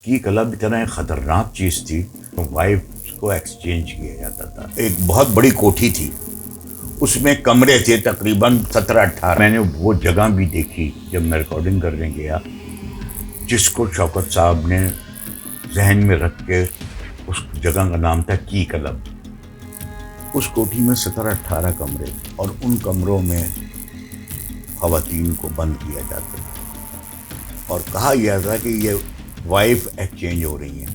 کی کلب اتنا ایک خطرناک چیز تھی، وائف کو ایکسچینج کیا جاتا تھا. ایک بہت بڑی کوٹھی تھی، اس میں کمرے تھے تقریباً 17-18. میں نے وہ جگہ بھی دیکھی جب میں ریکارڈنگ کرنے گیا، جس کو شوکت صاحب نے ذہن میں رکھ کے اس جگہ کا نام تھا کی کلب. اس کوٹھی میں 17-18 کمرے تھے اور ان کمروں میں خواتین کو بند کیا جاتا تھا اور کہا گیا تھا کہ یہ وائف ایکسچینج ہو رہی ہیں،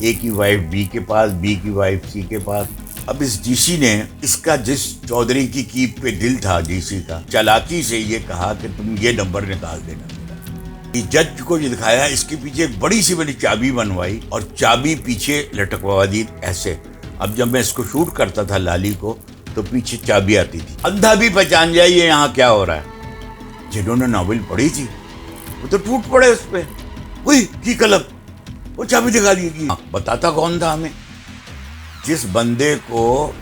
اے کی وائف بی کے پاس، بی کی وائف سی کے پاس. اب اس ڈی سی نے اس کا جس چودھری کی کیپ پہ دل تھا ڈی سی کا، چالاکی سے یہ کہا کہ تم یہ نمبر نکال دینا. یہ جج کو یہ دکھایا، اس کے پیچھے ایک بڑی سی میں نے چابی بنوائی اور چابی پیچھے لٹکوا دی ایسے. اب جب میں اس کو شوٹ کرتا تھا لالی کو تو پیچھے چابی آتی تھی، اندھا بھی پہچان جائے یہ یہاں کیا ہو رہا ہے. جنہوں نے ناول پڑھی تھی وہ تو ٹوٹ پڑے اس پہ، وہی کی کلب، وہ چابی دکھا دی گی. بتاتا کون تھا ہمیں؟ جس بندے کو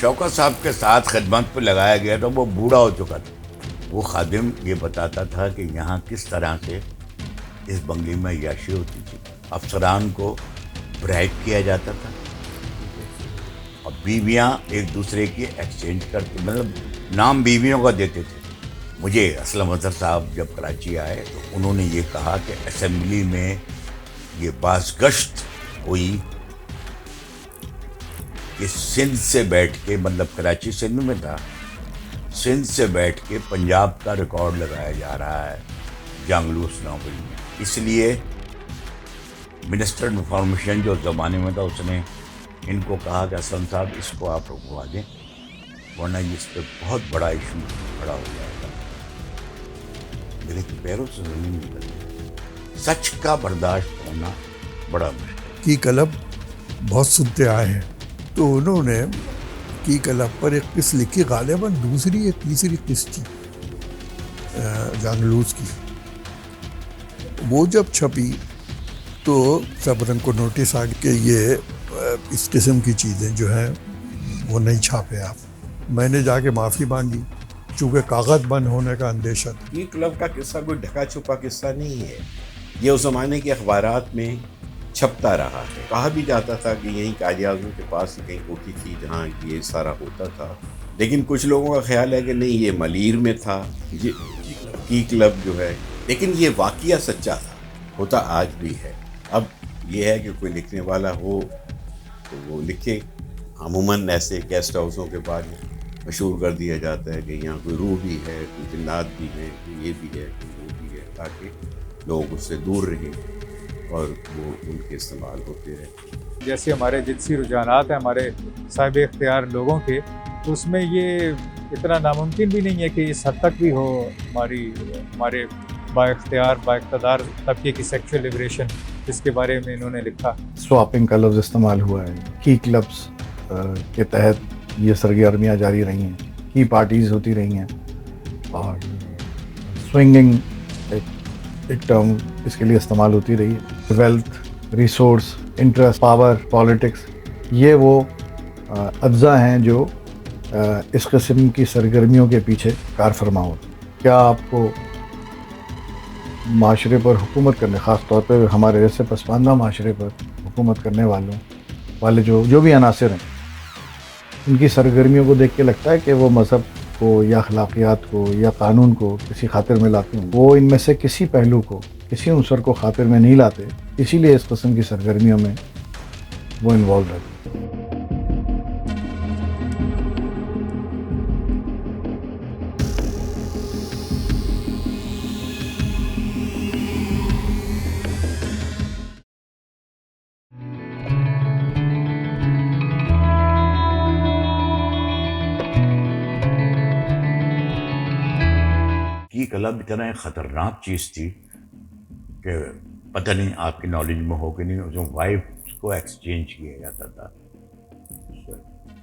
شوکت صاحب کے ساتھ خدمت پہ لگایا گیا تھا وہ بوڑھا ہو چکا تھا. وہ خادم یہ بتاتا تھا کہ یہاں کس طرح سے اس بنگلے میں عیاشی ہوتی تھی، افسران کو برائب کیا جاتا تھا اور بیویاں ایک دوسرے کی ایکسچینج کرتی، مطلب نام بیویوں کا دیتے تھے. مجھے اسلم اظہر صاحب جب کراچی آئے تو انہوں نے یہ کہا کہ اسمبلی میں یہ باز گشت ہوئی کہ سندھ سے بیٹھ کے، مطلب کراچی سندھ میں تھا، سندھ سے بیٹھ کے پنجاب کا ریکارڈ لگایا جا رہا ہے جانگلوس ناول میں. اس لیے منسٹر انفارمیشن جو زمانے میں تھا اس نے ان کو کہا کہ اسلم صاحب اس کو آپ رکوا دیں ورنہ اس پہ بہت بڑا ایشو کھڑا ہو جائے گا. میرے پیروں سے زمین نکل گئی. سچ کا برداشت ہونا بڑا مشکل. کی کلب بہت سنتے آئے ہیں تو انہوں نے کی کلب پر ایک قسط لکھی، غالباً دوسری یا تیسری قسط تھی جانگلوس کی. وہ جب چھپی تو سبرن کو نوٹس آ گیا کہ یہ اس قسم کی چیزیں جو ہیں وہ نہیں چھاپے آپ. میں نے جا کے معافی مانگی چونکہ کاغذ بند ہونے کا اندیشہ تھا. کی کلب کا قصہ کوئی ڈھکا چھپا قصہ نہیں ہے، یہ اس زمانے کے اخبارات میں چھپتا رہا ہے. کہا بھی جاتا تھا کہ یہیں قائد اعظم کے پاس ہی کہیں کوٹھی تھی جہاں یہ سارا ہوتا تھا، لیکن کچھ لوگوں کا خیال ہے کہ نہیں یہ ملیر میں تھا یہ کی کلب جو ہے. لیکن یہ واقعہ سچا تھا، ہوتا آج بھی ہے. اب یہ ہے کہ کوئی لکھنے والا ہو تو وہ لکھے. عموماً ایسے گیسٹ ہاؤسوں کے بعد مشہور کر دیا جاتا ہے کہ یہاں کوئی روح بھی ہے، کوئی جنات بھی ہے، کوئی یہ بھی ہے، کوئی وہ بھی ہے، تاکہ لوگ اس سے دور رہیں اور وہ ان کے استعمال ہوتے رہیں. جیسے ہمارے جنسی رجحانات ہیں ہمارے صاحب اختیار لوگوں کے، تو اس میں یہ اتنا ناممکن بھی نہیں ہے کہ اس حد تک بھی ہو ہمارے با اختیار با اقتدار طبقے کی سیکشل لبریشن، جس کے بارے میں انہوں نے لکھا. سواپنگ کا لفظ استعمال ہوا ہے. کی کلبس کے تحت یہ سرگرمیاں جاری رہی ہیں، کی پارٹیز ہوتی رہی ہیں اور سوئنگنگ ایک ٹرم اس کے لیے استعمال ہوتی رہی ہے. Wealth, resource, interest, power, politics, یہ وہ اجزاء ہیں جو اس قسم کی سرگرمیوں کے پیچھے کار فرما ہوتے ہیں. کیا آپ کو معاشرے پر حکومت کرنے، خاص طور پہ ہمارے جیسے پسماندہ معاشرے پر حکومت کرنے والے جو بھی عناصر ہیں، ان کی سرگرمیوں کو دیکھ کے لگتا ہے کہ وہ مذہب کو یا اخلاقیات کو یا قانون کو کسی خاطر میں لاتے ہیں؟ وہ ان میں سے کسی پہلو کو، کسی عنصر کو خاطر میں نہیں لاتے، اسی لیے اس قسم کی سرگرمیوں میں وہ انوالو رہتے ہیں. کی کلب اتنا ایک خطرناک چیز تھی کہ پتہ نہیں آپ کی نالج میں ہو کہ نہیں، اس میں وائف کو ایکسچینج کیا جاتا تھا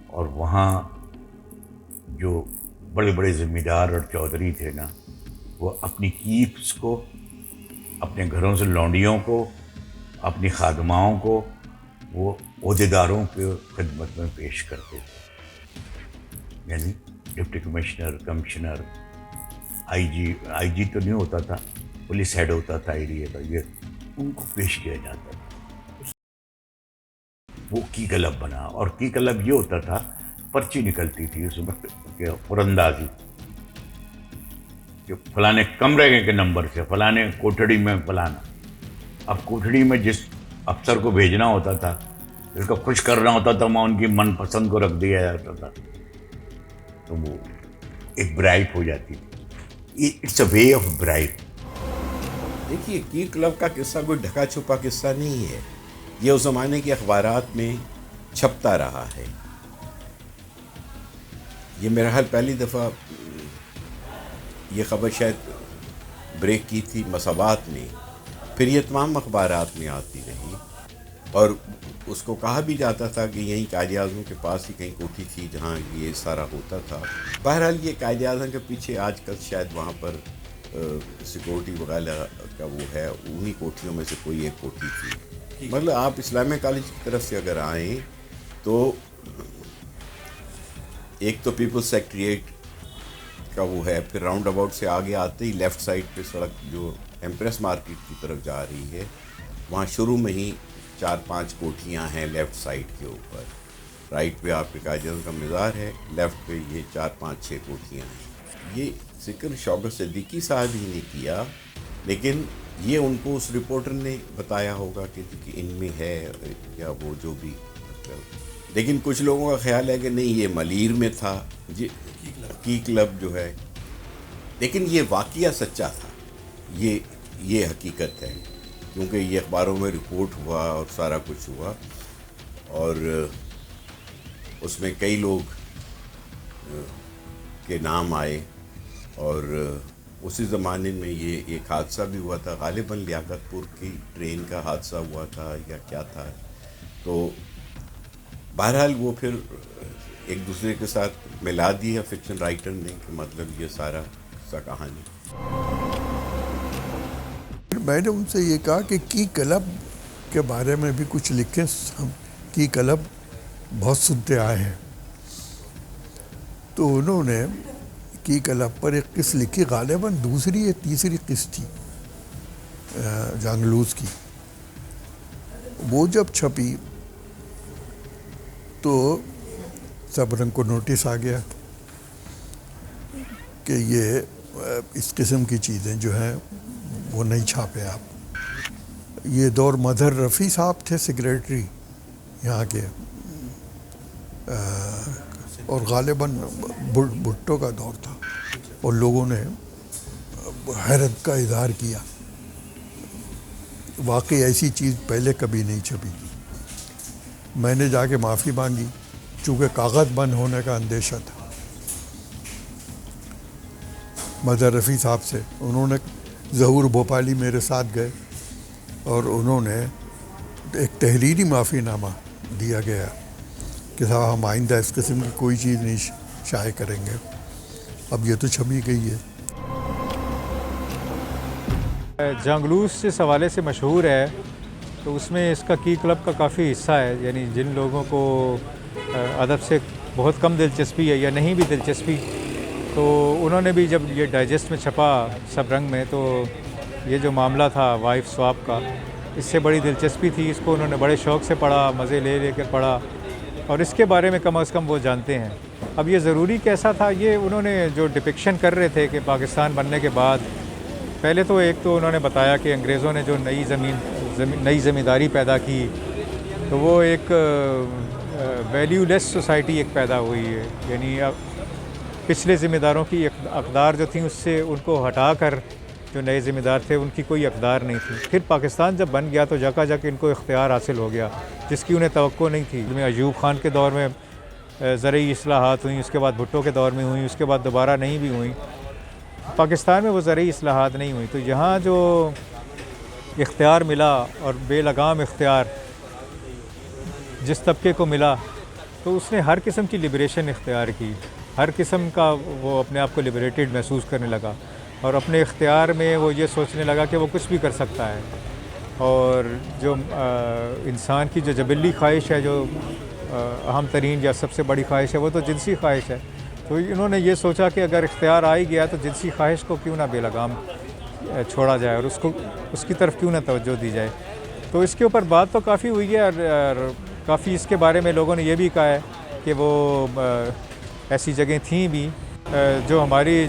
اور وہاں جو بڑے بڑے ذمہ دار اور چودھری تھے نا، وہ اپنی کیپس کو، اپنے گھروں سے لونڈیوں کو، اپنی خادماؤں کو وہ عہدیداروں کے خدمت میں پیش کرتے تھے. یعنی ڈپٹی کمشنر، کمشنر، آئی جی تو نہیں ہوتا تھا، پولیس ہیڈ ہوتا تھا ایریا کا. یہ ان کو پیش کیا جاتا تھا. وہ کی کلب بنا, اور کی کلب یہ ہوتا تھا, پرچی نکلتی تھی اس وقت قراندازی کہ فلانے کمرے کے نمبر سے فلانے کوٹڑی میں فلانا. اب کوٹڑی میں جس افسر کو بھیجنا ہوتا تھا, جس کو خوش کرنا ہوتا تھا, وہاں ان کی من پسند کو رکھ دیا جاتا تھا, تو وہ ایک برائب ہو جاتی تھی. It's a way of bribe. دیکھیے, کی کلب کا قصہ کوئی ڈھکا چھپا قصہ نہیں ہے. یہ اس زمانے کے اخبارات میں چھپتا رہا ہے. یہ میرا حال پہلی دفعہ یہ خبر شاید بریک کی تھی مساوات نے, پھر یہ تمام اخبارات میں آتی رہی, اور اس کو کہا بھی جاتا تھا کہ یہیں قائد اعظم کے پاس ہی کہیں کوٹھی تھی جہاں یہ سارا ہوتا تھا. بہرحال یہ قائد اعظم کے پیچھے آج کل شاید وہاں پر سیکورٹی وغیرہ کا وہ ہے, انہی کوٹھیوں میں سے کوئی ایک کوٹھی تھی. مطلب آپ اسلامیہ کالج کی طرف سے اگر آئیں تو ایک تو پیپلز سیکریٹریٹ کا وہ ہے, پھر راؤنڈ اباؤٹ سے آگے آتے ہی لیفٹ سائڈ پہ سڑک جو ایمپریس مارکیٹ کی طرف جا رہی ہے, وہاں شروع میں ہی 4-5 کوٹھیاں ہیں لیفٹ سائڈ کے اوپر. رائٹ پہ آپ کے قائد اعظم کا مزار ہے, لیفٹ پہ یہ 4-5-6 کوٹھیاں ہیں. یہ ذکر شوکت صدیقی صاحب ہی نے کیا, لیکن یہ ان کو اس رپورٹر نے بتایا ہوگا کہ ان میں ہے یا وہ جو بھی. لیکن کچھ لوگوں کا خیال ہے کہ نہیں, یہ ملیر میں تھا کی کلب جو ہے. لیکن یہ واقعہ سچا تھا, یہ حقیقت ہے, کیونکہ یہ اخباروں میں رپورٹ ہوا اور سارا کچھ ہوا, اور اس میں کئی لوگ کے نام آئے. اور اسی زمانے میں یہ ایک حادثہ بھی ہوا تھا, غالباً لیاقت پور کی ٹرین کا حادثہ ہوا تھا یا کیا تھا. تو بہرحال وہ پھر ایک دوسرے کے ساتھ ملا دیا فکشن رائٹر نے کہ مطلب یہ سارا کہانی. میں نے ان سے یہ کہا کہ کی کلب کے بارے میں بھی کچھ لکھیں, ہم کی کلب بہت سنتے آئے ہیں. تو انہوں نے کی کلب پر ایک قسط لکھی, غالباً دوسری یا تیسری قسط تھی جانگلوز کی. وہ جب چھپی تو سب رنگ کو نوٹس آ گیا کہ یہ اس قسم کی چیزیں جو ہیں وہ نہیں چھاپے آپ. یہ دور مظہر رفیع صاحب تھے سیکریٹری یہاں کے, اور غالباً بھٹو کا دور تھا, اور لوگوں نے حیرت کا اظہار کیا. واقعی ایسی چیز پہلے کبھی نہیں چھپی. میں نے جا کے معافی مانگی, چونکہ کاغذ بند ہونے کا اندیشہ تھا مظہر رفیع صاحب سے. انہوں نے ظہور بھوپالی میرے ساتھ گئے, اور انہوں نے ایک تحریری معافی نامہ دیا گیا کہ صاحب ہم آئندہ اس قسم کی کوئی چیز نہیں شائع کریں گے. اب یہ تو چھپی گئی ہے. جانگلوس جس حوالے سے مشہور ہے, تو اس میں اس کا کی کلب کا کافی حصہ ہے. یعنی جن لوگوں کو ادب سے بہت کم دلچسپی ہے یا نہیں بھی دلچسپی, تو انہوں نے بھی جب یہ ڈائجسٹ میں چھپا سب رنگ میں, تو یہ جو معاملہ تھا وائف سواپ کا, اس سے بڑی دلچسپی تھی. اس کو انہوں نے بڑے شوق سے پڑھا, مزے لے کر پڑھا, اور اس کے بارے میں کم از کم وہ جانتے ہیں. اب یہ ضروری کیسا تھا, یہ انہوں نے جو ڈپکشن کر رہے تھے کہ پاکستان بننے کے بعد, پہلے تو ایک تو انہوں نے بتایا کہ انگریزوں نے جو نئی زمینداری پیدا کی, تو وہ ایک ویلیو لیس سوسائٹی ایک پیدا ہوئی ہے. یعنی پچھلے ذمہ داروں کی اقدار جو تھیں, اس سے ان کو ہٹا کر جو نئے ذمہ دار تھے ان کی کوئی اقدار نہیں تھی. پھر پاکستان جب بن گیا تو جگہ جگہ ان کو اختیار حاصل ہو گیا, جس کی انہیں توقع نہیں تھی. ایوب خان کے دور میں زرعی اصلاحات ہوئیں, اس کے بعد بھٹو کے دور میں ہوئیں, اس کے بعد دوبارہ نہیں بھی ہوئیں. پاکستان میں وہ زرعی اصلاحات نہیں ہوئیں. تو یہاں جو اختیار ملا, اور بے لگام اختیار جس طبقے کو ملا, تو اس نے ہر قسم کی لبریشن اختیار کی, ہر قسم کا وہ اپنے آپ کو لبریٹڈ محسوس کرنے لگا, اور اپنے اختیار میں وہ یہ سوچنے لگا کہ وہ کچھ بھی کر سکتا ہے. اور جو انسان کی جو جبلی خواہش ہے, جو اہم ترین یا سب سے بڑی خواہش ہے, وہ تو جنسی خواہش ہے. تو انہوں نے یہ سوچا کہ اگر اختیار آ ہی گیا تو جنسی خواہش کو کیوں نہ بے لگام چھوڑا جائے اور اس کی طرف کیوں نہ توجہ دی جائے. تو اس کے اوپر بات تو کافی ہوئی ہے اور کافی اس کے بارے میں لوگوں نے یہ بھی کہا ہے کہ وہ ایسی جگہیں تھیں بھی جو ہماری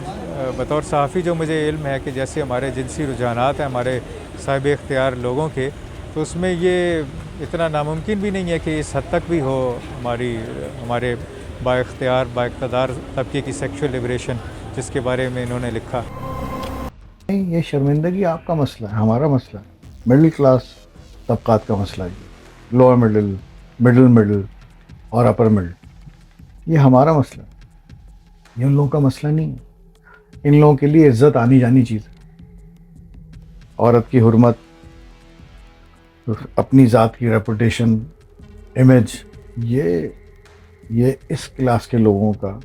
بطور صحافی جو مجھے علم ہے کہ جیسے ہمارے جنسی رجحانات ہیں ہمارے صاحب اختیار لوگوں کے, تو اس میں یہ اتنا ناممکن بھی نہیں ہے کہ اس حد تک بھی ہو ہمارے با اختیار با اقتدار طبقے کی سیکشول لبریشن جس کے بارے میں انہوں نے لکھا. نہیں, یہ شرمندگی آپ کا مسئلہ ہے, ہمارا مسئلہ ہے. مڈل کلاس طبقات کا مسئلہ ہے, لوور مڈل, مڈل اور اپر مڈل, یہ ہمارا مسئلہ ہے, یہ ان لوگوں کا مسئلہ نہیں ہے. ان لوگوں کے لیے عزت آنی جانی چیز ہے. عورت کی حرمت, اپنی ذات کی ریپوٹیشن, امیج, یہ اس کلاس کے لوگوں کا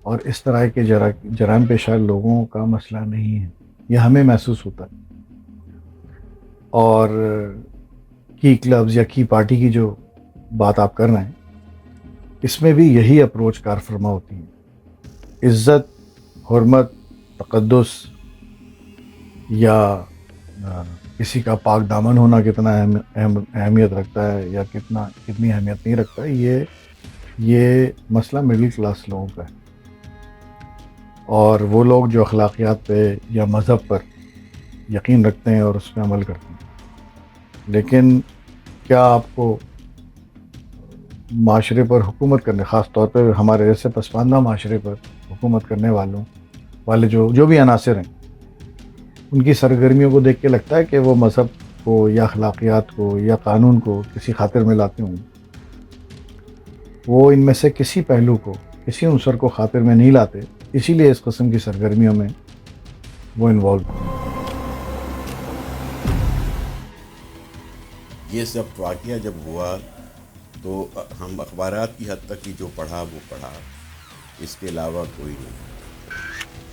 اور اس طرح کے جرائم پیشہ لوگوں کا مسئلہ نہیں ہے. یہ ہمیں محسوس ہوتا ہے. اور کی کلبز یا کی پارٹی کی جو بات آپ کر رہے ہیں, اس میں بھی یہی اپروچ کار فرما ہوتی ہے. عزت, حرمت, تقدس یا کسی کا پاک دامن ہونا کتنا اہمیت رکھتا ہے یا کتنی اہمیت نہیں رکھتا ہے, یہ مسئلہ مڈل کلاس لوگوں کا ہے. اور وہ لوگ جو اخلاقیات پہ یا مذہب پر یقین رکھتے ہیں اور اس پہ عمل کرتے ہیں. لیکن کیا آپ کو معاشرے پر حکومت کرنے, خاص طور پہ ہمارے جیسے پسماندہ معاشرے پر حکومت کرنے والے جو بھی عناصر ہیں, ان کی سرگرمیوں کو دیکھ کے لگتا ہے کہ وہ مذہب کو یا اخلاقیات کو یا قانون کو کسی خاطر میں لاتے ہوں؟ وہ ان میں سے کسی پہلو کو, کسی عنصر کو خاطر میں نہیں لاتے, اسی لیے اس قسم کی سرگرمیوں میں وہ انوالو ہیں. یہ سب واقعہ جب ہوا تو ہم اخبارات کی حد تک ہی جو پڑھا وہ پڑھا, اس کے علاوہ کوئی نہیں.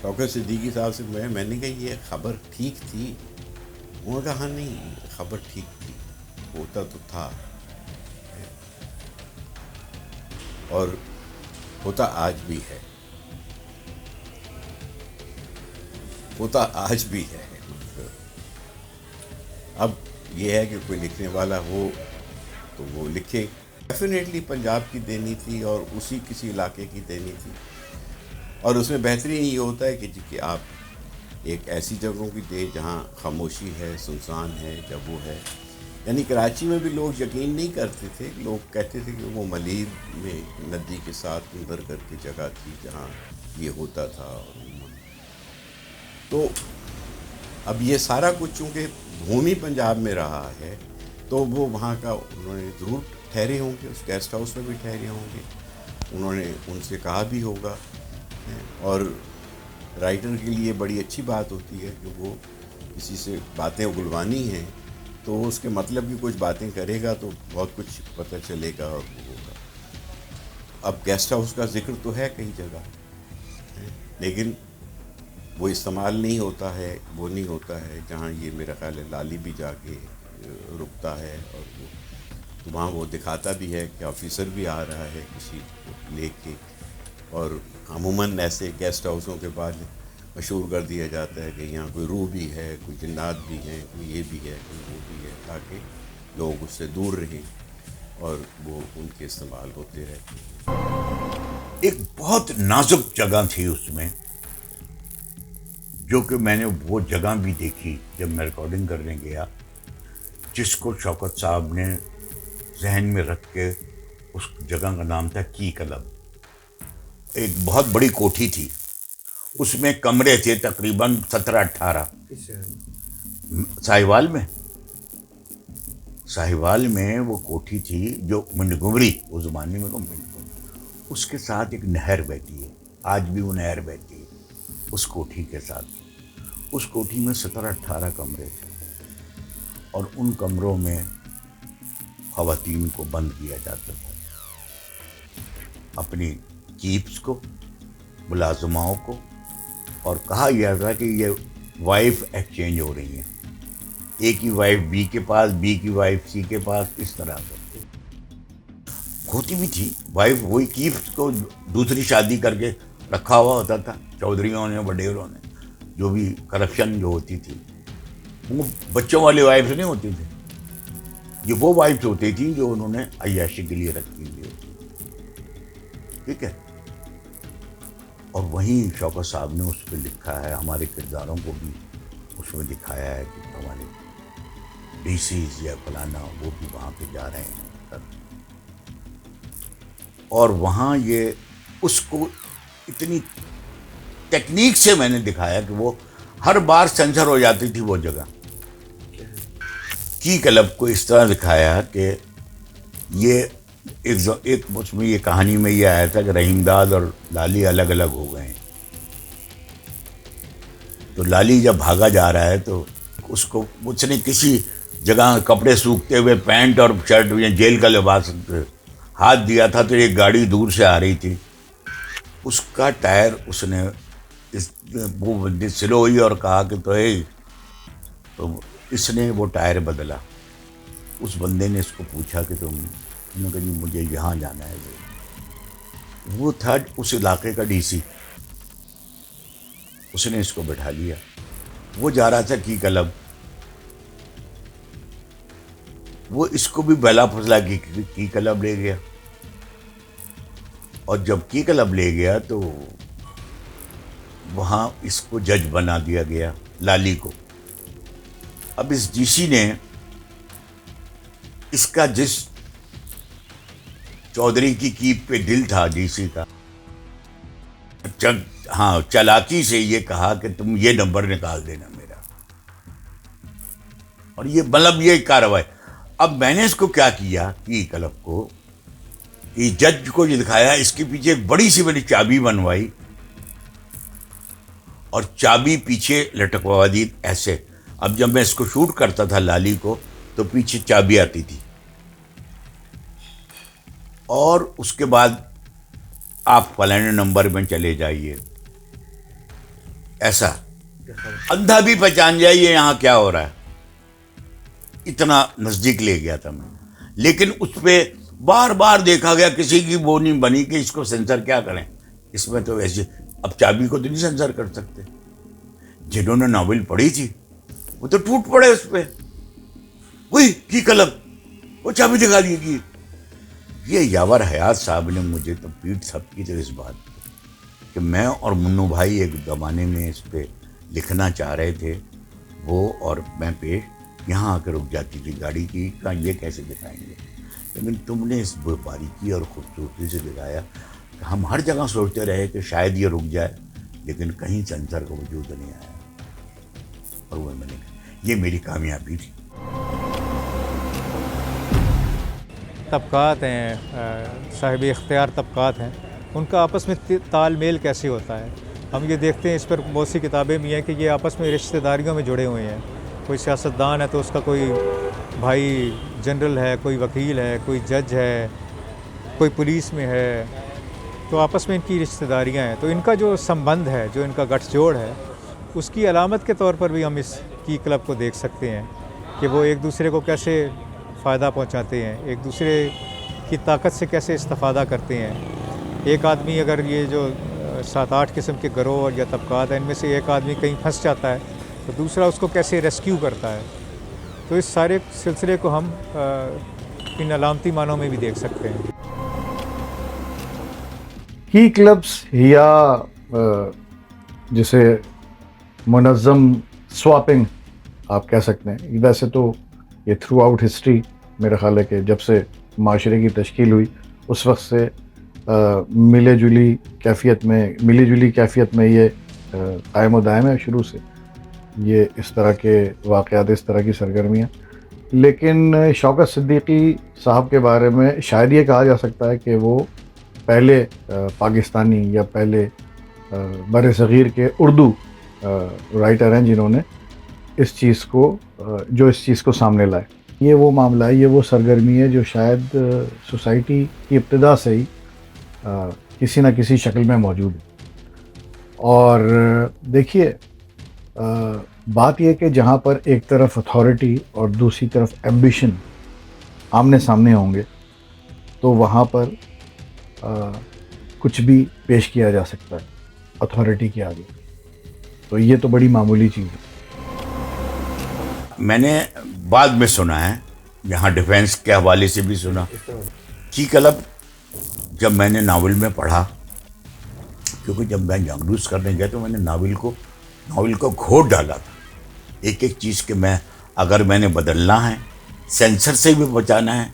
شوکت صدیقی صاحب سے میں نے کہا یہ خبر ٹھیک تھی؟ انہوں نے کہا ہاں نہیں خبر ٹھیک تھی, ہوتا تو تھا اور ہوتا آج بھی ہے, ہوتا آج بھی ہے. اب یہ ہے کہ کوئی لکھنے والا ہو تو وہ لکھے. ڈیفینیٹلی پنجاب کی دینی تھی اور اسی کسی علاقے کی دینی تھی, اور اس میں بہترین یہ ہوتا ہے کہ آپ ایک ایسی جگہوں کی دیں جہاں خاموشی ہے, سنسان ہے, جب وہ ہے. یعنی کراچی میں بھی لوگ یقین نہیں کرتے تھے, لوگ کہتے تھے کہ وہ ملیر میں ندی کے ساتھ اندر کر کے جگہ تھی جہاں یہ ہوتا تھا. تو اب یہ سارا کچھ چونکہ بھومی پنجاب میں رہا ہے تو وہ وہاں کا انہوں نے ضرور ٹھہرے ہوں گے, اس گیسٹ ہاؤس میں بھی ٹھہرے ہوں گے, انہوں نے ان سے کہا بھی ہوگا. اور رائٹر کے لیے بڑی اچھی بات ہوتی ہے کہ وہ کسی سے باتیں اگلوانی ہیں تو اس کے مطلب کی کچھ باتیں کرے گا تو بہت کچھ پتہ چلے گا اور وہ ہوگا. اب گیسٹ ہاؤس کا ذکر تو ہے کئی جگہ, لیکن وہ استعمال نہیں ہوتا ہے, وہ نہیں ہوتا ہے جہاں یہ میرا خیال ہے لالی بھی جا کے رکتا ہے, اور وہ وہاں وہ دکھاتا بھی ہے کہ آفیسر بھی آ رہا ہے کسی کو لے کے. اور عموماً ایسے گیسٹ ہاؤسوں کے بعد مشہور کر دیا جاتا ہے کہ یہاں کوئی روح بھی ہے, کوئی جنات بھی ہیں, کوئی یہ بھی ہے, کوئی وہ بھی ہے, تاکہ لوگ اس سے دور رہیں اور وہ ان کے استعمال ہوتے رہتے ہیں. ایک بہت نازک جگہ تھی اس میں, جو کہ میں نے وہ جگہ بھی دیکھی جب میں ریکارڈنگ کرنے گیا, جس کو شوکت صاحب نے ذہن میں رکھ کے, اس جگہ کا نام تھا کی کلب. ایک بہت بڑی کوٹھی تھی, اس میں کمرے تھے تقریباً 17-18. ساہیوال میں وہ کوٹھی تھی جو منگمری, اس زمانے میں تو اس کے ساتھ ایک نہر بہتی ہے, آج بھی وہ نہر بہتی ہے اس کوٹھی کے ساتھ. اس کوٹھی میں 17-18 کمرے تھے, اور ان کمروں میں خواتین کو بند کیا جاتا تھا, اپنی کیپس کو, ملازماؤں کو, اور کہا گیا تھا کہ یہ وائف ایکسچینج ہو رہی ہیں, ایک کی وائف بی کے پاس, بی کی وائف سی کے پاس, اس طرح سے ہوتی بھی تھی. وائف وہی کیپس کو دوسری شادی کر کے رکھا ہوا ہوتا تھا چودھریوں نے, وڈیروں نے, جو بھی کرپشن جو ہوتی تھی وہ بچوں والی وائفس نہیں ہوتی تھی, یہ وہ وائفس ہوتی تھیں جو انہوں نے عیاشی کے لیے رکھی ہوئی ہوتی. ٹھیک ہے. اور وہیں شوکت صاحب نے اس پہ لکھا ہے, ہمارے کرداروں کو بھی اس میں دکھایا ہے کہ ہمارے ڈی سیز یا فلانا وہ بھی وہاں پہ جا رہے ہیں. اور وہاں یہ اس کو اتنی ٹیکنیک سے میں نے دکھایا کہ وہ ہر بار سینسر ہو جاتی تھی وہ جگہ. کی کلب کو اس طرح دکھایا کہ یہ ایک اس میں یہ کہانی میں یہ آیا تھا کہ رحیم داد اور لالی الگ الگ ہو گئے ہیں. تو لالی جب بھاگا جا رہا ہے تو اس نے کسی جگہ کپڑے سوکھتے ہوئے پینٹ اور شرٹ یا جیل کا لباس ہاتھ دیا تھا, تو ایک گاڑی دور سے آ رہی تھی, اس کا ٹائر اس نے وہ سلو ہوئی اور کہا کہ تو اس نے وہ ٹائر بدلا. اس بندے نے اس کو پوچھا کہ انہوں نے کہا جی مجھے یہاں جانا ہے. وہ تھا اس علاقے کا ڈی سی, اس نے اس کو بٹھا لیا. وہ جا رہا تھا کی کلب, وہ اس کو بھی بہلا پھسلا کی کلب لے گیا. اور جب کی کلب لے گیا تو وہاں اس کو جج بنا دیا گیا, لالی کو. اب اس ڈی سی نے اس کا جس چودھری کی کیپ پہ دل تھا ڈی سی کا, چالاکی سے یہ کہا کہ تم یہ نمبر نکال دینا میرا. اور یہ مطلب یہ کارروائی. اب میں نے اس کو کیا کیا کی کلب کو, کہ جج کو یہ دکھایا, اس کے پیچھے ایک بڑی سی بڑی چابی بنوائی اور چابی پیچھے لٹکوا دی ایسے. اب جب میں اس کو شوٹ کرتا تھا لالی کو تو پیچھے چابی آتی تھی, اور اس کے بعد آپ فلانے نمبر میں چلے جائیے. ایسا اندھا بھی پہچان جائیے یہاں کیا ہو رہا ہے. اتنا نزدیک لے گیا تھا میں, لیکن اس پہ بار بار دیکھا گیا, کسی کی وہ نہیں بنی کہ اس کو سینسر کیا کریں. اس میں تو ایسے اب چابی کو تو نہیں سینسر کر سکتے. جنہوں نے ناول پڑھی تھی وہ تو ٹوٹ پڑے اس پہ, وہی کی کلب, وہ چابی دکھا دی گی. یہ یاور حیات صاحب نے مجھے تو پیٹ تھپ کی تھی اس بات کہ میں اور منو بھائی ایک زمانے میں اس پہ لکھنا چاہ رہے تھے, وہ اور میں پہ یہاں آ کے رک جاتی تھی گاڑی کی, کہاں یہ کیسے دکھائیں گے. لیکن تم نے اس باریکی اور خوبصورتی سے دکھایا کہ ہم ہر جگہ سوچتے رہے کہ شاید یہ رک جائے, لیکن کہیں سینسر کا وجود نہیں آیا. اور وہ میں نے یہ میری کامیابی تھی. طبقات ہیں, صاحب اختیار طبقات ہیں, ان کا آپس میں تال میل کیسے ہوتا ہے. ہم یہ دیکھتے ہیں, اس پر بہت سی کتابیں بھی ہیں کہ یہ آپس میں رشتہ داریوں میں جڑے ہوئے ہیں. کوئی سیاستدان ہے تو اس کا کوئی بھائی جنرل ہے, کوئی وکیل ہے, کوئی جج ہے, کوئی پولیس میں ہے, تو آپس میں ان کی رشتہ داریاں ہیں. تو ان کا جو سمبند ہے, جو ان کا گٹھ جوڑ ہے, اس کی علامت کے طور پر بھی ہم اس کی کلب کو دیکھ سکتے ہیں کہ وہ ایک دوسرے کو کیسے فائدہ پہنچاتے ہیں, ایک دوسرے کی طاقت سے کیسے استفادہ کرتے ہیں. ایک آدمی اگر یہ جو 7-8 قسم کے گروہ یا طبقات ہیں, ان میں سے ایک آدمی کہیں پھنس جاتا ہے تو دوسرا اس کو کیسے ریسکیو کرتا ہے. تو اس سارے سلسلے کو ہم ان علامتی معنوں میں بھی دیکھ سکتے ہیں. کی کلبس یا جسے منظم سواپنگ آپ کہہ سکتے ہیں, ویسے تو یہ تھرو آؤٹ ہسٹری میرا خیال ہے کہ جب سے معاشرے کی تشکیل ہوئی اس وقت سے ملی جلی کیفیت میں یہ قائم و دائم ہے شروع سے, یہ اس طرح کے واقعات, اس طرح کی سرگرمیاں. لیکن شوکت صدیقی صاحب کے بارے میں شاید یہ کہا جا سکتا ہے کہ وہ پہلے پاکستانی یا پہلے بر صغیر کے اردو رائٹر ہیں جنہوں نے اس چیز کو سامنے لائے. یہ وہ معاملہ ہے, یہ وہ سرگرمی ہے جو شاید سوسائٹی کی ابتدا سے ہی کسی نہ کسی شکل میں موجود ہے. اور دیکھیے بات یہ کہ جہاں پر ایک طرف اتھارٹی اور دوسری طرف ایمبیشن آمنے سامنے ہوں گے تو وہاں پر کچھ بھی پیش کیا جا سکتا ہے اتھارٹی کے آگے. تو یہ تو بڑی معمولی چیز ہے. میں نے بعد میں سنا ہے, یہاں ڈیفینس کے حوالے سے بھی سنا. کی کلب جب میں نے ناول میں پڑھا, کیونکہ جب میں جانگلوس کرنے گیا تو میں نے ناول کو گھوٹ ڈالا تھا ایک ایک چیز کہ اگر میں نے بدلنا ہے, سینسر سے بھی بچانا ہے.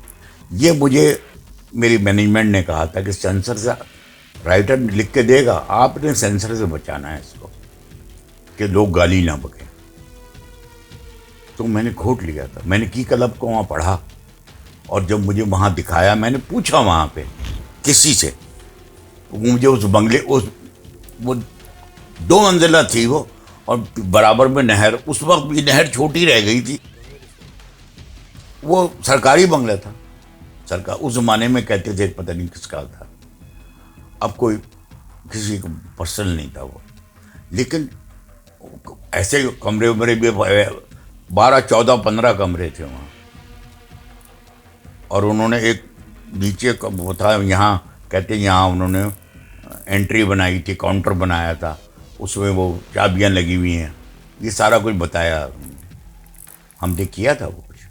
یہ مجھے میری مینجمنٹ نے کہا تھا کہ سینسر سے رائٹر لکھ کے دے گا, آپ نے سینسر سے بچانا ہے اس کو کہ لوگ گالی نہ بکیں. تو میں نے گھوٹ لیا تھا. میں نے کی کلب کو وہاں پڑھا, اور جب مجھے وہاں دکھایا, میں نے پوچھا وہاں پہ کسی سے, مجھے اس بنگلے وہ 2 منزلہ تھی وہ, اور برابر میں نہر. اس وقت بھی نہر چھوٹی رہ گئی تھی. وہ سرکاری بنگلہ تھا, اس زمانے میں کہتے تھے, پتہ نہیں کس کا تھا, اب کوئی کسی کو پرسنل نہیں تھا وہ. لیکن ایسے کمرے ومرے بھی 12, 14, 15 کمرے تھے وہاں. اور انہوں نے ایک نیچے وہ تھا, یہاں کہتے یہاں انہوں نے انٹری بنائی تھی, کاؤنٹر بنایا تھا, اس میں وہ چابیاں لگی ہوئی ہیں. یہ سارا کچھ بتایا ہم نے, کیا تھا وہ کچھ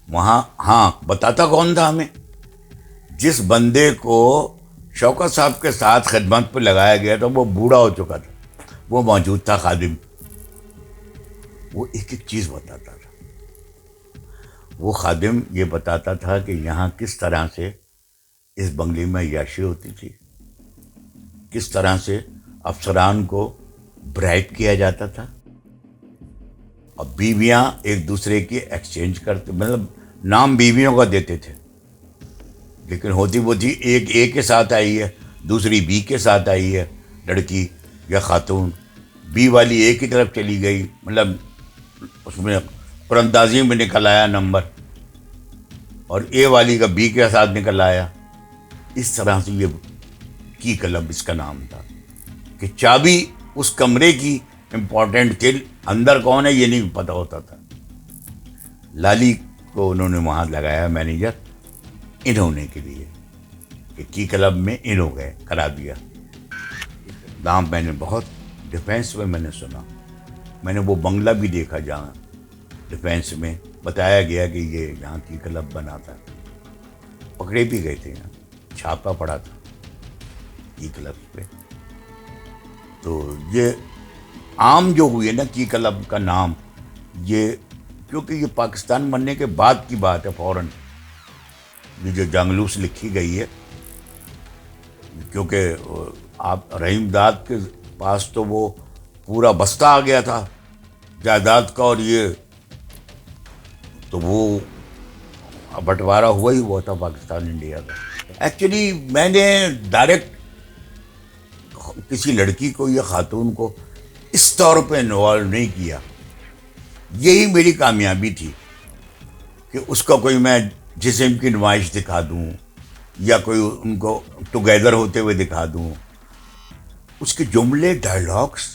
وہاں. ہاں, بتاتا کون تھا ہمیں؟ جس بندے کو شوکت صاحب کے ساتھ خدمت پہ لگایا گیا تھا وہ بوڑھا ہو چکا تھا, وہ موجود تھا خادم. وہ ایک ایک چیز بتاتا تھا. وہ خادم یہ بتاتا تھا کہ یہاں کس طرح سے اس بنگلے میں عیاشی ہوتی تھی, کس طرح سے افسران کو برائب کیا جاتا تھا, اور بیویاں ایک دوسرے کی ایکسچینج کرتے, مطلب نام بیویوں کا دیتے تھے, لیکن ہوتی وہ تھی ایک اے کے ساتھ آئی ہے, دوسری بی کے ساتھ آئی ہے لڑکی یا خاتون, بی والی اے کی طرف چلی گئی, مطلب اس میں قرندازی میں نکل آیا نمبر, اور اے والی کا بی کے ساتھ نکل آیا. اس طرح سے یہ کی کلب اس کا نام تھا, کہ چابی اس کمرے کی امپورٹنٹ تھی, اندر کون ہے یہ نہیں پتہ ہوتا تھا. لالی کو انہوں نے وہاں لگایا مینیجر ان ہونے کے لیے, کہ کی کلب میں ان ہو گئے, کرا دیا. نام میں نے بہت ڈیفینس میں نے سنا. میں نے وہ بنگلہ بھی دیکھا جہاں ڈیفینس میں بتایا گیا کہ یہ یہاں کی کلب بنا تھا. پکڑے بھی گئے تھے, یہاں چھاپا پڑا تھا کی کلب پہ. تو یہ عام جو ہوئی ہے نا کی کلب کا نام, یہ کیونکہ یہ پاکستان بننے کے بعد کی بات ہے. فوراً یہ جو جانگلوس لکھی گئی ہے, کیونکہ آپ رحیم داد کے پاس تو وہ پورا بستہ آ گیا تھا جائیداد کا, اور یہ تو وہ بٹوارا ہوا تھا پاکستان انڈیا کا. ایکچولی میں نے ڈائریکٹ کسی لڑکی کو یا خاتون کو اس طور پہ انوالو نہیں کیا. یہی میری کامیابی تھی کہ اس کا کوئی میں جسم کی نمائش دکھا دوں, یا کوئی ان کو ٹوگیدر ہوتے ہوئے دکھا دوں. اس کے جملے ڈائلاگس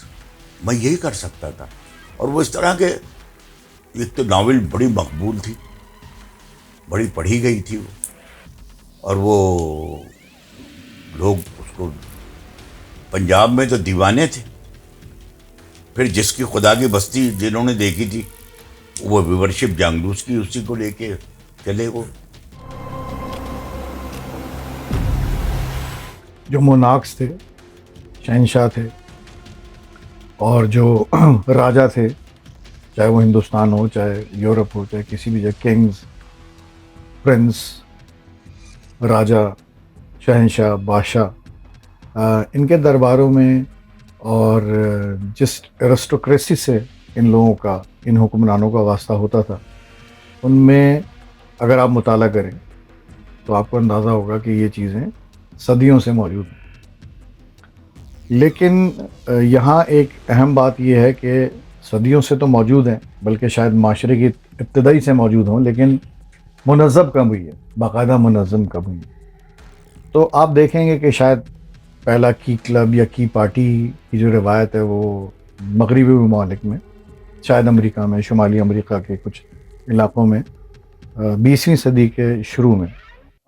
میں یہی کر سکتا تھا. اور وہ اس طرح کے, ایک تو ناول بڑی مقبول تھی, بڑی پڑھی گئی تھی وہ, اور وہ لوگ اس کو پنجاب میں تو دیوانے تھے. پھر جس کی خدا کی بستی جنہوں نے دیکھی تھی, وہ ویورشپ جانگلوس کی, اسی کو لے کے چلے. وہ جو مونارکس تھے, شہنشاہ تھے, اور جو راجا تھے, چاہے وہ ہندوستان ہو, چاہے یورپ ہو, چاہے کسی بھی جگہ, کنگز, پرنس, راجا, شہنشاہ, بادشاہ, ان کے درباروں میں اور جس ایرسٹوکریسی سے ان لوگوں کا, ان حکمرانوں کا واسطہ ہوتا تھا, ان میں اگر آپ مطالعہ کریں تو آپ کو اندازہ ہوگا کہ یہ چیزیں صدیوں سے موجود ہیں. لیکن یہاں ایک اہم بات یہ ہے کہ صدیوں سے تو موجود ہیں, بلکہ شاید معاشرے کی ابتدائی سے موجود ہوں, لیکن منظم کم ہوئی ہے, باقاعدہ منظم کم ہوئی ہے. تو آپ دیکھیں گے کہ شاید پہلا کی کلب یا کی پارٹی کی جو روایت ہے وہ مغربی ممالک میں, شاید امریکہ میں, شمالی امریکہ کے کچھ علاقوں میں 20ویں صدی کے شروع میں,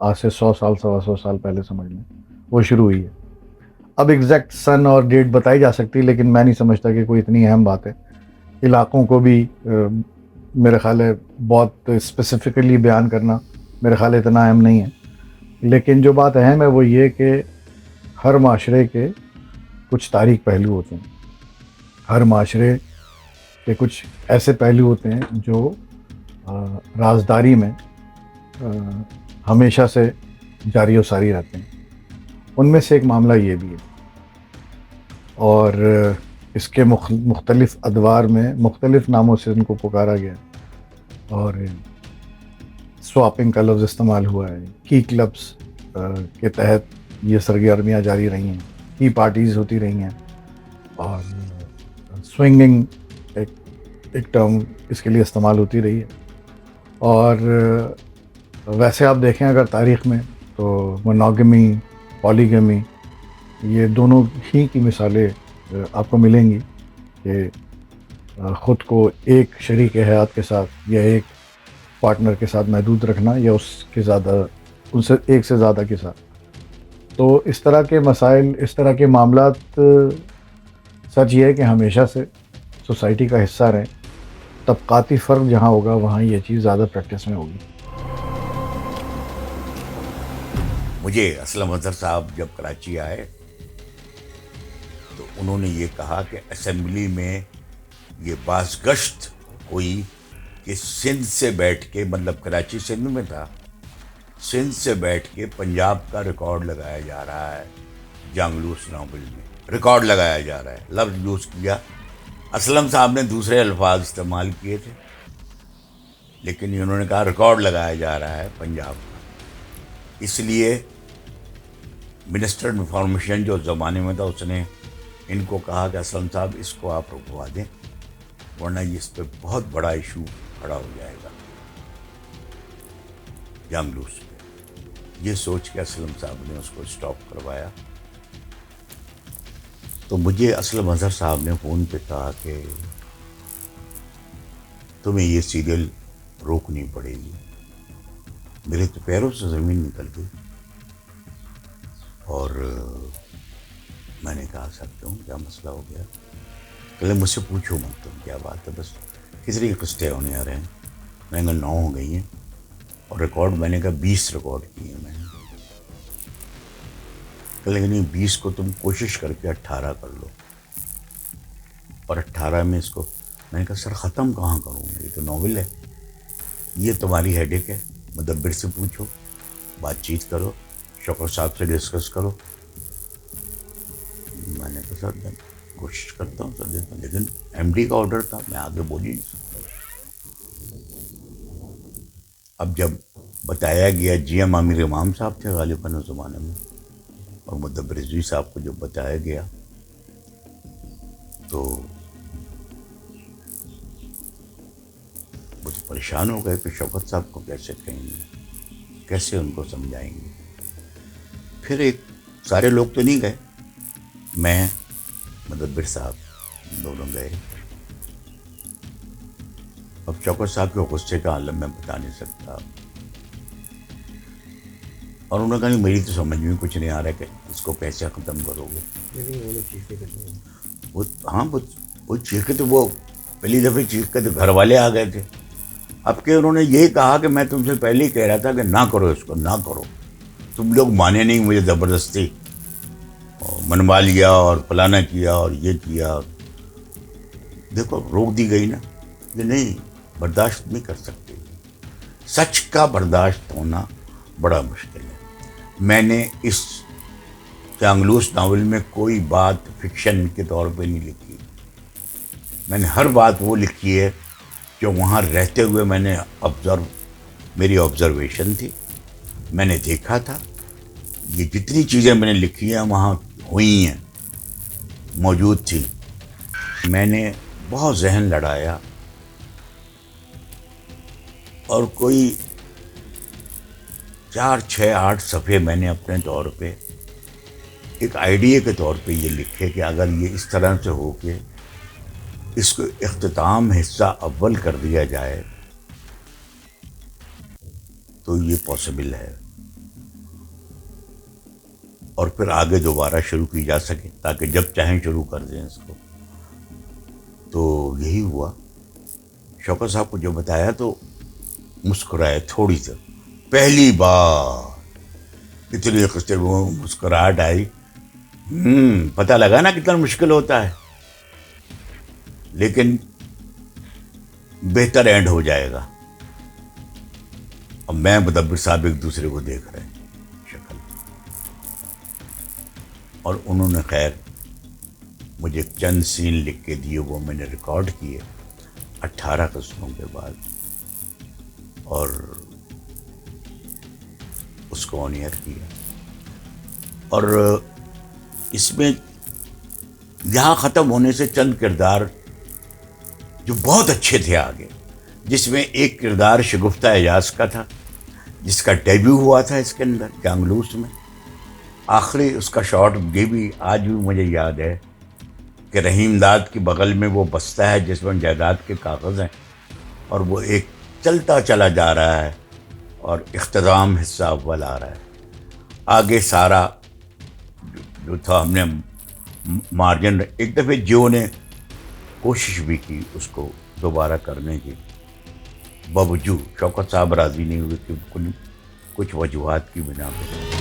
آج سے 100 سال 125 سال پہلے سمجھ لیں, وہ شروع ہوئی ہے. اب ایگزیکٹ سن اور ڈیٹ بتائی جا سکتی، لیکن میں نہیں سمجھتا کہ کوئی اتنی اہم بات ہے. علاقوں کو بھی میرے خیال ہے بہت اسپیسیفکلی بیان کرنا میرے خیال اتنا اہم نہیں ہے. لیکن جو بات اہم ہے وہ یہ کہ ہر معاشرے کے کچھ تاریک پہلو ہوتے ہیں، ہر معاشرے کے کچھ ایسے پہلو ہوتے ہیں جو رازداری میں ہمیشہ سے جاری و ساری رہتے ہیں. ان میں سے ایک معاملہ یہ بھی ہے، اور اس کے مختلف ادوار میں مختلف ناموں سے ان کو پکارا گیا، اور سواپنگ کا لفظ استعمال ہوا ہے. کی کلبس کے تحت یہ سرگرمیاں جاری رہی ہیں، کی پارٹیز ہوتی رہی ہیں، اور سوئنگنگ ایک ٹرم اس کے لیے استعمال ہوتی رہی ہے. اور ویسے آپ دیکھیں اگر تاریخ میں تو مونوگمی، پالیگمی، یہ دونوں ہی کی مثالیں آپ کو ملیں گی کہ خود کو ایک شریک حیات کے ساتھ یا ایک پارٹنر کے ساتھ محدود رکھنا، یا ان سے ایک سے زیادہ کے ساتھ. تو اس طرح کے مسائل، اس طرح کے معاملات، سچ یہ ہے کہ ہمیشہ سے سوسائٹی کا حصہ رہیں. طبقاتی فرق جہاں ہوگا وہاں یہ چیز زیادہ پریکٹس میں ہوگی. مجھے اسلم اظہر صاحب جب کراچی آئے تو انہوں نے یہ کہا کہ اسمبلی میں یہ باز گشت ہوئی کہ سندھ سے بیٹھ کے، مطلب کراچی سندھ میں تھا، سندھ سے بیٹھ کے پنجاب کا ریکارڈ لگایا جا رہا ہے. جانگلوس ناول میں ریکارڈ لگایا جا رہا ہے. لفظ یوز کیا، اسلم صاحب نے دوسرے الفاظ استعمال کیے تھے، لیکن انہوں نے کہا ریکارڈ لگایا جا رہا ہے پنجاب کا. اس لیے منسٹر انفارمیشن جو زمانے میں تھا اس نے ان کو کہا کہ اسلم صاحب اس کو آپ رکوا دیں، ورنہ اس پہ بہت بڑا ایشو کھڑا ہو جائے گا جانگلوس پہ. یہ سوچ کے اسلم صاحب نے اس کو اسٹاپ کروایا. تو مجھے اسلم اظہر صاحب نے فون پہ کہا کہ تمہیں یہ سیریل روکنی پڑے گی. میرے تو پیروں سے زمین نکل گئی، اور میں نے کہا سکتا ہوں کیا مسئلہ ہو گیا؟ پہلے مجھ سے پوچھو مت تم کیا بات ہے، بس کتنی قسطیں ہونے آ رہے ہیں؟ میں نے کہا 9 ہو گئی ہیں، اور ریکارڈ میں نے کہا 20 ریکارڈ کیے ہیں میں نے. کہ لیکن 20 کو تم کوشش کر کے 18 کر لو، اور 18 میں اس کو. میں نے کہا سر ختم کہاں کروں، یہ تو ناول ہے، یہ تمہاری ہیڈ ایک ہے. مدبر سے پوچھو، بات چیت کرو، شوکت صاحب سے ڈسکس کرو. میں نے کہا سر میں کوشش کرتا ہوں سر دیتا ہوں، لیکن ایم ڈی کا آرڈر تھا، میں آگے بول ہی نہیں سکتا. اب جب بتایا گیا، جی ایم امیر امام صاحب تھے غالباً اس زمانے میں، اور مدبر رضوی صاحب کو جب بتایا گیا تو وہ پریشان ہو گئے کہ شوکت صاحب کو کیسے کہیں گے، کیسے ان کو سمجھائیں گے. پھر سارے لوگ تو نہیں گئے، میں مدبر صاحب دونوں گئے. اب شوکت صاحب کے غصے کا عالم میں بتا نہیں سکتا، اور انہوں نے کہا نہیں میری تو سمجھ میں کچھ نہیں آ رہا کہ اس کو کیسے ختم کرو گے. وہ چیخے تو وہ پہلی دفعہ چیخ کے تو گھر والے آ گئے تھے. اب کہ انہوں نے یہی کہا کہ میں تم سے پہلے ہی کہہ رہا تھا کہ نہ کرو اس کو، نہ کرو. تم لوگ مانے نہیں، مجھے زبردستی منوا لیا اور فلانا کیا اور یہ کیا. دیکھو روک دی گئی نا، یہ نہیں برداشت نہیں کر سکتے. سچ کا برداشت ہونا بڑا مشکل ہے. میں نے اس جانگلوس ناول میں کوئی بات فکشن کے طور پہ نہیں لکھی. میں نے ہر بات وہ لکھی ہے جو وہاں رہتے ہوئے میں نے میری آبزرویشن تھی، میں نے دیکھا تھا. یہ جتنی چیزیں میں نے لکھی ہیں وہاں ہوئی ہیں، موجود تھی. میں نے بہت ذہن لڑایا، اور کوئی 4, 6, 8 صفحے میں نے اپنے طور پہ ایک آئیڈیا کے طور پہ یہ لکھے کہ اگر یہ اس طرح سے ہو کے اس کو اختتام حصہ اول کر دیا جائے تو یہ پاسبل ہے. اور پھر آگے دوبارہ شروع کی جا سکے تاکہ جب چاہیں شروع کر دیں اس کو. تو یہی ہوا. شوکت صاحب کو جو بتایا تو مسکرائے تھوڑی سی. پہلی بار اتنی قسطیں وہ مسکراہٹ آئی. پتہ لگا نا کتنا مشکل ہوتا ہے, لیکن بہتر اینڈ ہو جائے گا. اب میں مدبر صاحب ایک دوسرے کو دیکھ رہے ہیں شکل, اور انہوں نے خیر مجھے چند سین لکھ کے دیے, وہ میں نے ریکارڈ کیے 18 قسطوں کے بعد, اور اس کو آن ایئر کیا. اور اس میں یہاں ختم ہونے سے چند کردار جو بہت اچھے تھے آگے, جس میں ایک کردار شگفتہ اعجاز کا تھا جس کا ڈیبیو ہوا تھا اس کے اندر گانگلوس میں. آخری اس کا شاٹ یہ بھی آج بھی مجھے یاد ہے کہ رحیم داد کی بغل میں وہ بستہ ہے جس میں جائیداد کے کاغذ ہیں, اور وہ ایک چلتا چلا جا رہا ہے اور اختتام حصہ اول آ رہا ہے. آگے سارا جو تھا ہم نے مارجن, ایک دفعہ جیو نے کوشش بھی کی اس کو دوبارہ کرنے کی, باوجود شوکت صاحب راضی نہیں ہوئے کہ کچھ وجوہات کی بنا پہ.